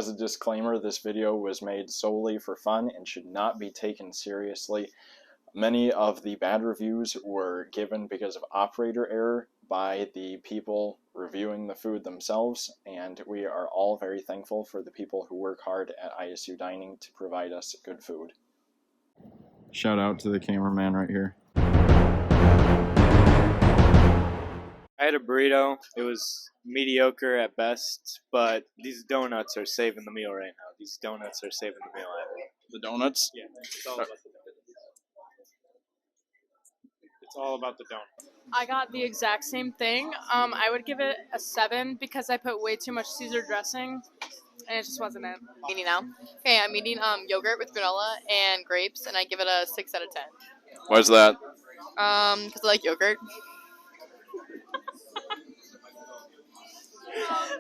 As a disclaimer, this video was made solely for fun and should not be taken seriously. Many of the bad reviews were given because of operator error by the people reviewing the food themselves, and we are all very thankful for the people who work hard at ISU Dining to provide us good food. Shout out to the cameraman right here. I had a burrito. It was mediocre at best, but these donuts are saving the meal right now. These donuts are saving the meal. The donuts? Yeah, it's all about the donuts. It's all about the donuts. I got the exact same thing. I would give it a 7 because I put way too much Caesar dressing, and it just wasn't it. Eating now. Okay, I'm eating yogurt with granola and grapes, and I give it a 6 out of 10. Why is that? Because I like yogurt.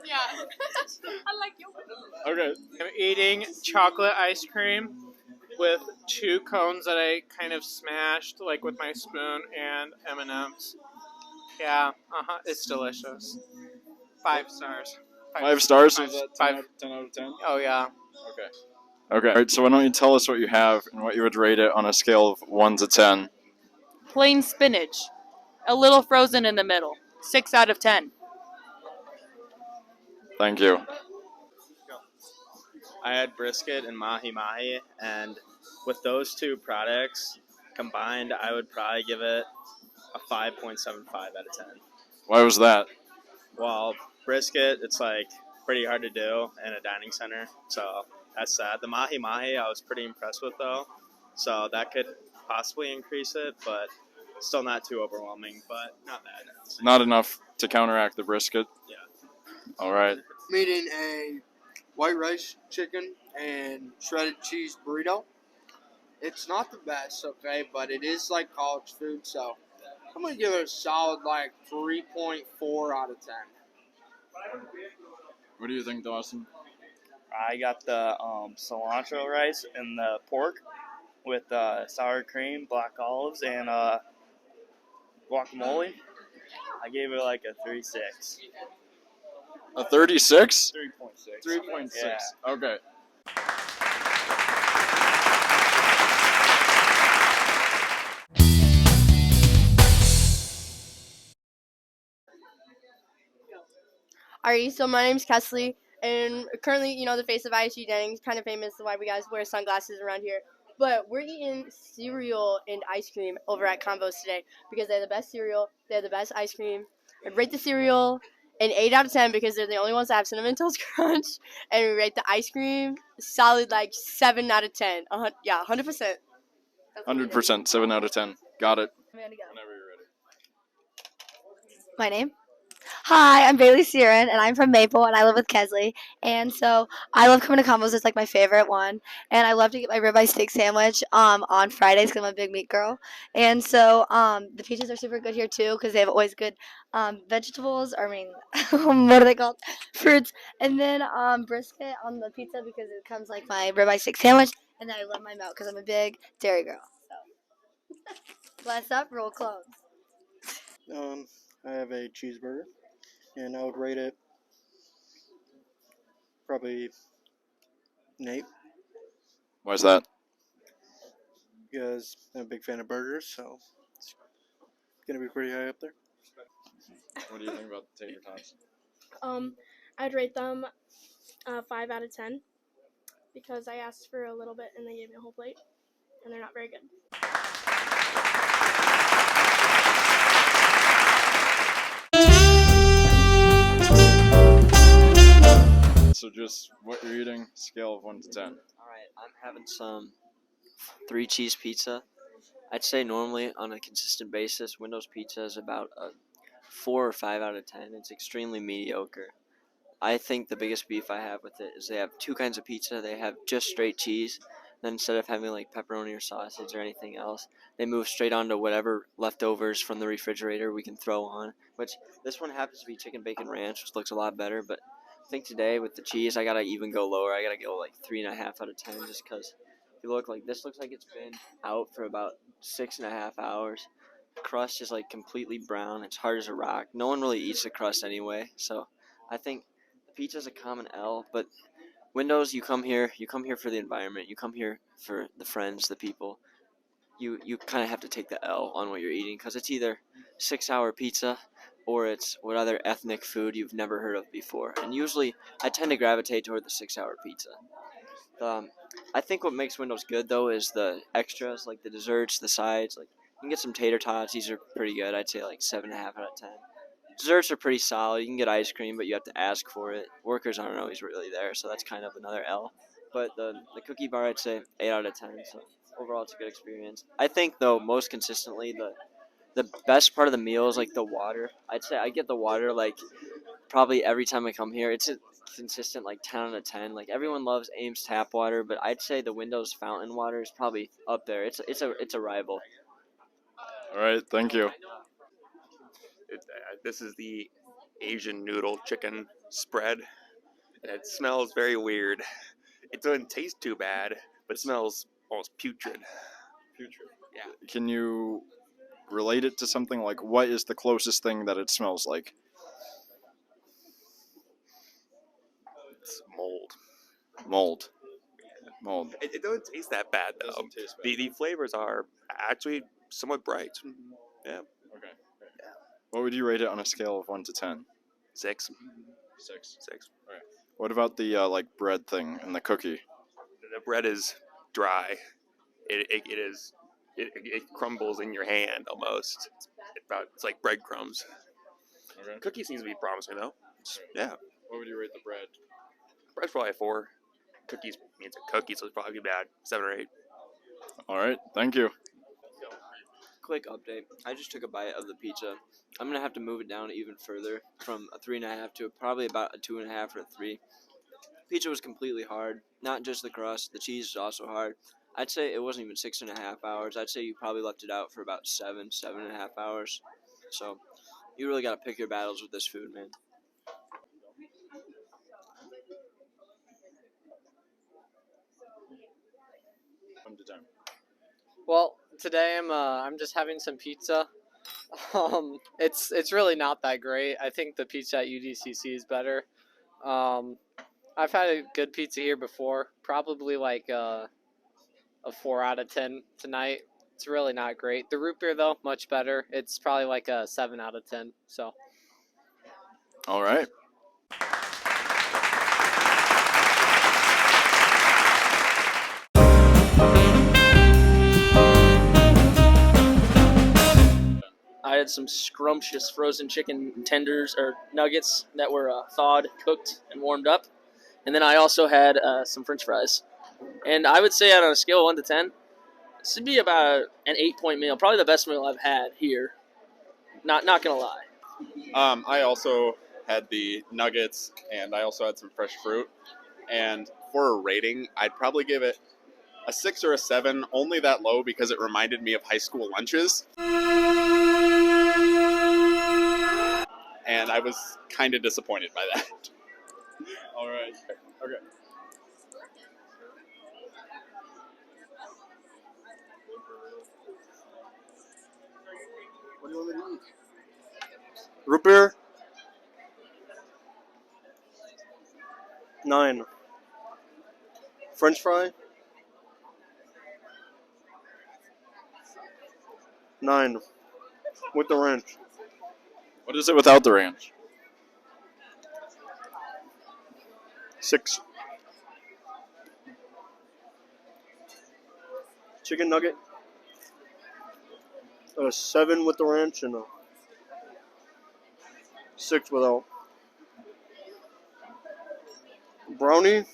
Yeah, I like yogurt. Okay. I'm eating chocolate ice cream with 2 cones that I kind of smashed, like with my spoon, and M&Ms. Yeah, it's delicious. 5 stars. 5 stars? Five- Is that 5. 10 out of 10? Oh yeah. Okay. Alright, so why don't you tell us what you have and what you would rate it on a scale of 1 to 10? Plain spinach, a little frozen in the middle. 6 out of 10. Thank you. I had brisket and mahi-mahi, and with those 2 products combined, I would probably give it a 5.75 out of 10. Why was that? Well, brisket, it's like pretty hard to do in a dining center, so that's that. The mahi-mahi I was pretty impressed with though, so that could possibly increase it, but still not too overwhelming, but not bad. Not enough to counteract the brisket? Yeah. Alright. I'm eating a white rice, chicken, and shredded cheese burrito. It's not the best, okay, but it is like college food, so I'm going to give it a solid, 3.4 out of 10. What do you think, Dawson? I got the cilantro rice and the pork with sour cream, black olives, and guacamole. I gave it like a 3.6. A 36? 3.6. 3.6. Yeah. Okay. Alright, so my name's Kesley, and currently, the face of I.C.E. Dining is kind of famous, why we guys wear sunglasses around here. But we're eating cereal and ice cream over at Combos today because they have the best cereal, they have the best ice cream. I'd rate the cereal an 8 out of 10 because they're the only ones that have Cinnamon Toast Crunch, and we rate the ice cream solid 7 out of 10. 100%. 100%, 7 out of 10. Got it. Whenever you're ready. My name? Hi, I'm Bailey Siren, and I'm from Maple, and I live with Kesley. And so I love coming to Combos. It's like my favorite one. And I love to get my ribeye steak sandwich on Fridays because I'm a big meat girl. And so the pizzas are super good here too because they have always good vegetables. What are they called? Fruits. And then brisket on the pizza because it comes like my ribeye steak sandwich. And then I love my milk because I'm a big dairy girl. So bless up, roll close. I have a cheeseburger, and I would rate it probably an 8 Why is that? because I'm a big fan of burgers, so it's going to be pretty high up there. What do you think about the tater tots? I'd rate them 5 out of 10 because I asked for a little bit and they gave me a whole plate, and they're not very good. So just what you're eating, scale of 1 to 10. Alright, I'm having some 3 cheese pizza. I'd say normally on a consistent basis, Windows Pizza is about a 4 or 5 out of 10. It's extremely mediocre. I think the biggest beef I have with it is they have 2 kinds of pizza. They have just straight cheese. Then instead of having like pepperoni or sausage or anything else, they move straight on to whatever leftovers from the refrigerator we can throw on. Which this one happens to be chicken bacon ranch, which looks a lot better. But I think today with the cheese, I gotta even go lower. I gotta go like 3.5 out of 10, just because if you look like this, looks like it's been out for about 6.5 hours. The crust is like completely brown. It's hard as a rock. No one really eats the crust anyway, so I think the pizza's a common L. But Windows, you come here for the environment. You come here for the friends, the people. You kind of have to take the L on what you're eating because it's either 6-hour pizza or it's what other ethnic food you've never heard of before. And usually I tend to gravitate toward the 6-hour pizza. I think what makes Windows good though is the extras, like the desserts, the sides. Like you can get some tater tots. These are pretty good. I'd say like 7.5 out of 10. Desserts are pretty solid. You can get ice cream, but you have to ask for it. Workers aren't always really there, so that's kind of another L. But the cookie bar, I'd say 8 out of 10. So overall, it's a good experience. I think though, most consistently, the best part of the meal is like the water. I'd say I get the water like probably every time I come here. It's a consistent like 10 out of 10. Like everyone loves Ames tap water, but I'd say the Windows fountain water is probably up there. It's a rival. All right, thank you. This is the Asian noodle chicken spread. It smells very weird. It doesn't taste too bad, but smells almost putrid. Putrid. Yeah. Can you relate it to something like what is the closest thing that it smells like? It's mold. Mold. Mold. It doesn't taste that bad though. Doesn't taste bad. The flavors are actually somewhat bright. Yeah. Okay. What would you rate it on a scale of 1 to 10? 6. 6. 6. Okay. What about the like bread thing and the cookie? The bread is dry. It crumbles in your hand almost. It's like breadcrumbs. Okay. Cookie seems to be promising though. Yeah. What would you rate the bread? Bread's probably a 4. Cookies means a cookie, so it's probably bad. 7 or 8. All right, thank you. Quick update. I just took a bite of the pizza. I'm gonna have to move it down even further from a 3.5 to probably about a 2.5 or a 3. Pizza was completely hard. Not just the crust. The cheese was also hard. I'd say it wasn't even 6.5 hours. I'd say you probably left it out for about 7.5 hours. So you really gotta pick your battles with this food, man. Well, today I'm just having some pizza. It's really not that great. I think the pizza at UDCC is better. I've had a good pizza here before. Probably like a 4 out of 10 tonight. It's really not great. The root beer though, much better. It's probably like a 7 out of 10. So. All right. I had some scrumptious frozen chicken tenders or nuggets that were thawed, cooked, and warmed up. And then I also had some french fries. And I would say on a scale of 1 to 10, this would be about an 8-point meal. Probably the best meal I've had here. Not going to lie. I also had the nuggets, and I also had some fresh fruit. And for a rating, I'd probably give it a 6 or a 7, only that low because it reminded me of high school lunches. And I was kind of disappointed by that. All right. Okay. What do you want me to eat? Root beer, 9. French fry, 9. With the ranch. What is it without the ranch? 6. Chicken nugget, a 7 with the ranch and a 6 without. Brownie,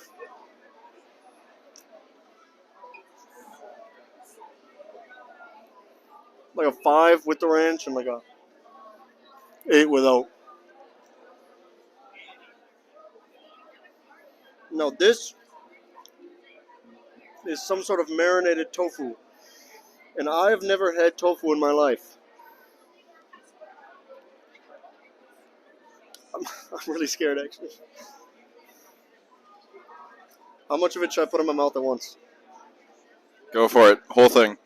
like a 5 with the ranch and like a 8 without. Now this is some sort of marinated tofu. And I've never had tofu in my life. I'm really scared actually. How much of it should I put in my mouth at once? Go for it. Whole thing.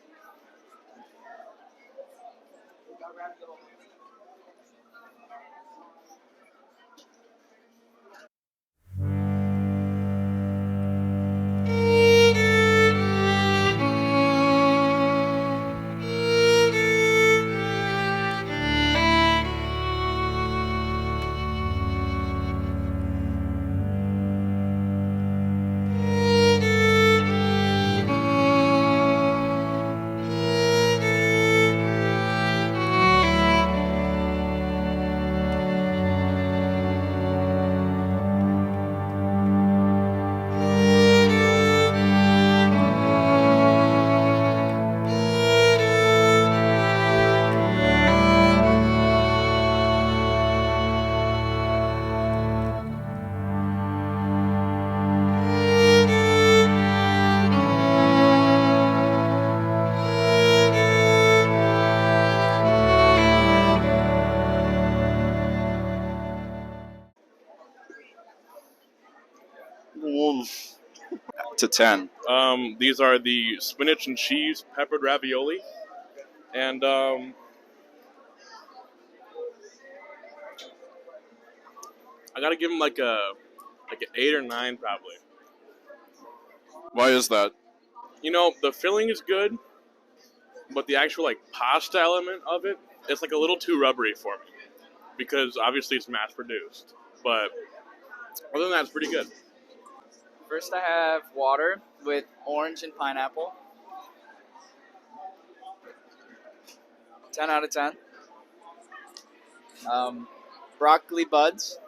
to 10. These are the spinach and cheese peppered ravioli, and I gotta give them like an 8 or 9 probably. Why is that? You know, the filling is good, but the actual like pasta element of it, it's like a little too rubbery for me because obviously it's mass produced. But other than that, it's pretty good. First, I have water with orange and pineapple. 10 out of 10. Broccoli buds.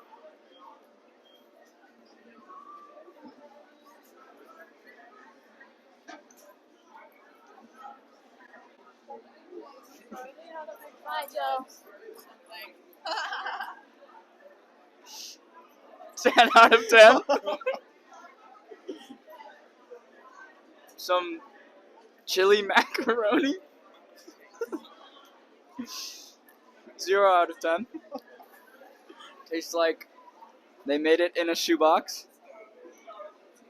Bye, Joe. 10 out of 10. Some chili macaroni. 0 out of 10. Tastes like they made it in a shoebox.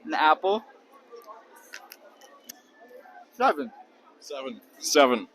An apple. 7. 7.